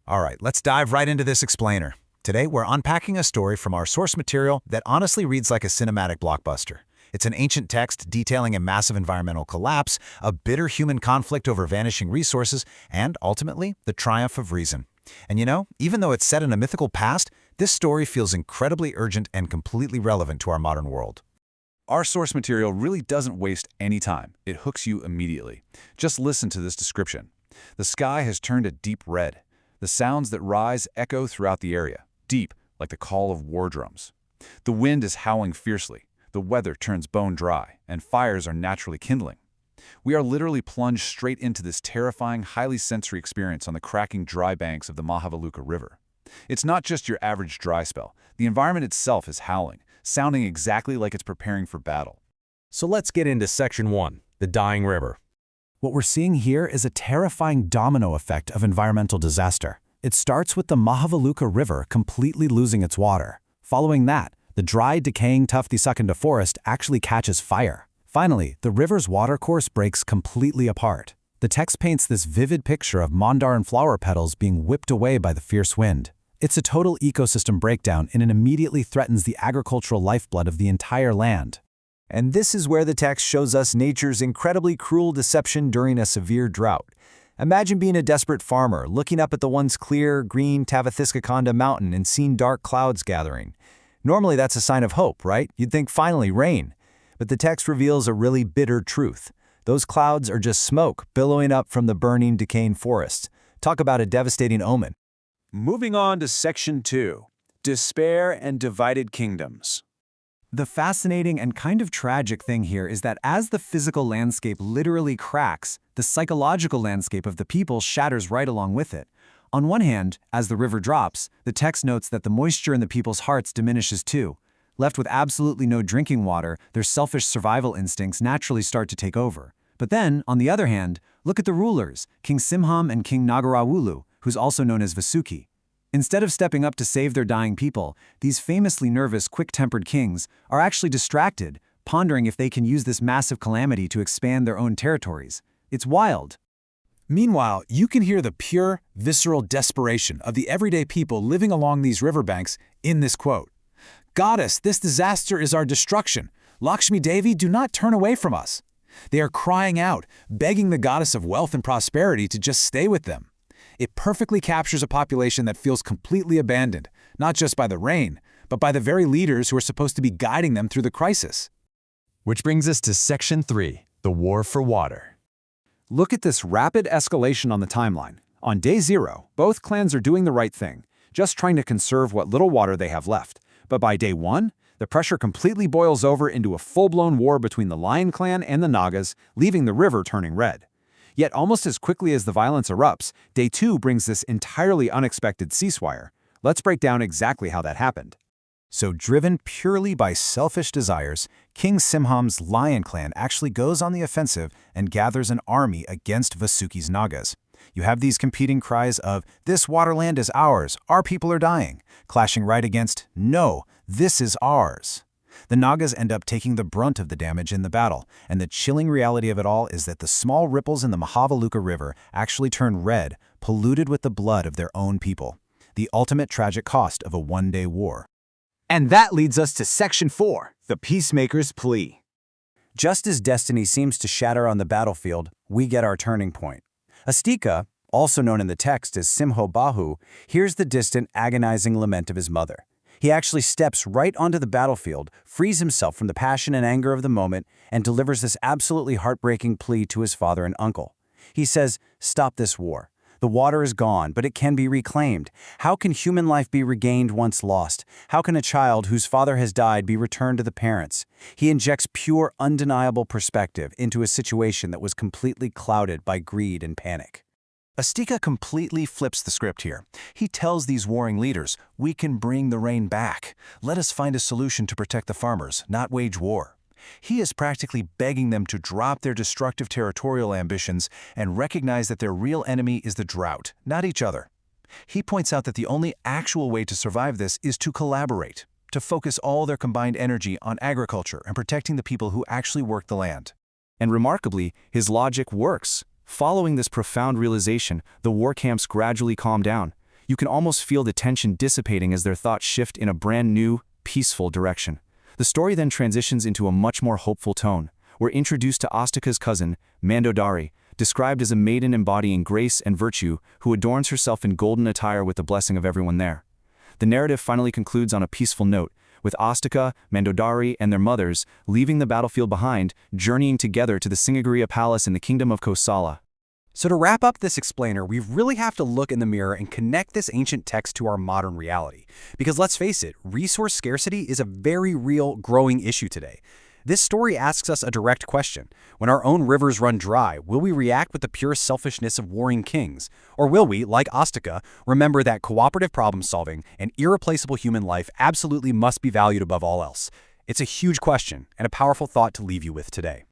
All right, let's dive right into this explainer. Today, we're unpacking a story from our source material that honestly reads like a cinematic blockbuster. It's an ancient text detailing a massive environmental collapse, a bitter human conflict over vanishing resources, and ultimately, the triumph of reason. And you know, even though it's set in a mythical past, this story feels incredibly urgent and completely relevant to our modern world. Our source material really doesn't waste any time. It hooks you immediately. Just listen to this description. The sky has turned a deep red. The sounds that rise echo throughout the area, deep, like the call of war drums. The wind is howling fiercely. The weather turns bone dry, and fires are naturally kindling. We are literally plunged straight into this terrifying, highly sensory experience on the cracking dry banks of the Mahavaluka River. It's not just your average dry spell. The environment itself is howling, sounding exactly like it's preparing for battle. So let's get into Section 1, the dying river. What we're seeing here is a terrifying domino effect of environmental disaster. It starts with the Mahavaluka River completely losing its water. Following that, the dry, decaying Tavthisakanda forest actually catches fire. Finally, the river's watercourse breaks completely apart. The text paints this vivid picture of mandarin flower petals being whipped away by the fierce wind. It's a total ecosystem breakdown, and it immediately threatens the agricultural lifeblood of the entire land. And this is where the text shows us nature's incredibly cruel deception during a severe drought. Imagine being a desperate farmer, looking up at the once clear, green Tavthisakanda mountain and seeing dark clouds gathering. Normally that's a sign of hope, right? You'd think finally rain. But the text reveals a really bitter truth. Those clouds are just smoke billowing up from the burning, decaying forests. Talk about a devastating omen. Moving on to Section 2, Despair and Divided Kingdoms. The fascinating and kind of tragic thing here is that as the physical landscape literally cracks, the psychological landscape of the people shatters right along with it. On one hand, as the river drops, the text notes that the moisture in the people's hearts diminishes too. Left with absolutely no drinking water, their selfish survival instincts naturally start to take over. But then, on the other hand, look at the rulers, King Simham and King Nagarawulu, who's also known as Vasuki. Instead of stepping up to save their dying people, these famously nervous, quick-tempered kings are actually distracted, pondering if they can use this massive calamity to expand their own territories. It's wild. Meanwhile, you can hear the pure, visceral desperation of the everyday people living along these riverbanks in this quote. "Goddess, this disaster is our destruction. Lakshmi Devi, do not turn away from us." They are crying out, begging the goddess of wealth and prosperity to just stay with them. It perfectly captures a population that feels completely abandoned, not just by the rain, but by the very leaders who are supposed to be guiding them through the crisis. Which brings us to Section 3, the war for water. Look at this rapid escalation on the timeline. On day 0, both clans are doing the right thing, just trying to conserve what little water they have left. But by day 1, the pressure completely boils over into a full-blown war between the Lion clan and the Nagas, leaving the river turning red. Yet almost as quickly as the violence erupts, day 2 brings this entirely unexpected ceasefire. Let's break down exactly how that happened. So driven purely by selfish desires, King Simham's Lion clan actually goes on the offensive and gathers an army against Vasuki's Nagas. You have these competing cries of, "This waterland is ours, our people are dying," clashing right against, "No, this is ours." The Nagas end up taking the brunt of the damage in the battle, and the chilling reality of it all is that the small ripples in the Mahavaluka River actually turn red, polluted with the blood of their own people. The ultimate tragic cost of a one-day war. And that leads us to Section 4, the Peacemaker's Plea. Just as destiny seems to shatter on the battlefield, we get our turning point. Astika, also known in the text as Simho Bahu, hears the distant, agonizing lament of his mother. He actually steps right onto the battlefield, frees himself from the passion and anger of the moment, and delivers this absolutely heartbreaking plea to his father and uncle. He says, "Stop this war. The water is gone, but it can be reclaimed. How can human life be regained once lost? How can a child whose father has died be returned to the parents?" He injects pure, undeniable perspective into a situation that was completely clouded by greed and panic. Astika completely flips the script here. He tells these warring leaders, "We can bring the rain back. Let us find a solution to protect the farmers, not wage war." He is practically begging them to drop their destructive territorial ambitions and recognize that their real enemy is the drought, not each other. He points out that the only actual way to survive this is to collaborate, to focus all their combined energy on agriculture and protecting the people who actually work the land. And remarkably, his logic works. Following this profound realization, the war camps gradually calm down. You can almost feel the tension dissipating as their thoughts shift in a brand new, peaceful direction. The story then transitions into a much more hopeful tone. We're introduced to Astika's cousin, Mandodari, described as a maiden embodying grace and virtue who adorns herself in golden attire with the blessing of everyone there. The narrative finally concludes on a peaceful note, with Astika, Mandodari, and their mothers leaving the battlefield behind, journeying together to the Singagriya Palace in the kingdom of Kosala. So to wrap up this explainer, we really have to look in the mirror and connect this ancient text to our modern reality. Because let's face it, resource scarcity is a very real, growing issue today. This story asks us a direct question. When our own rivers run dry, will we react with the pure selfishness of warring kings? Or will we, like Astika, remember that cooperative problem-solving and irreplaceable human life absolutely must be valued above all else? It's a huge question and a powerful thought to leave you with today.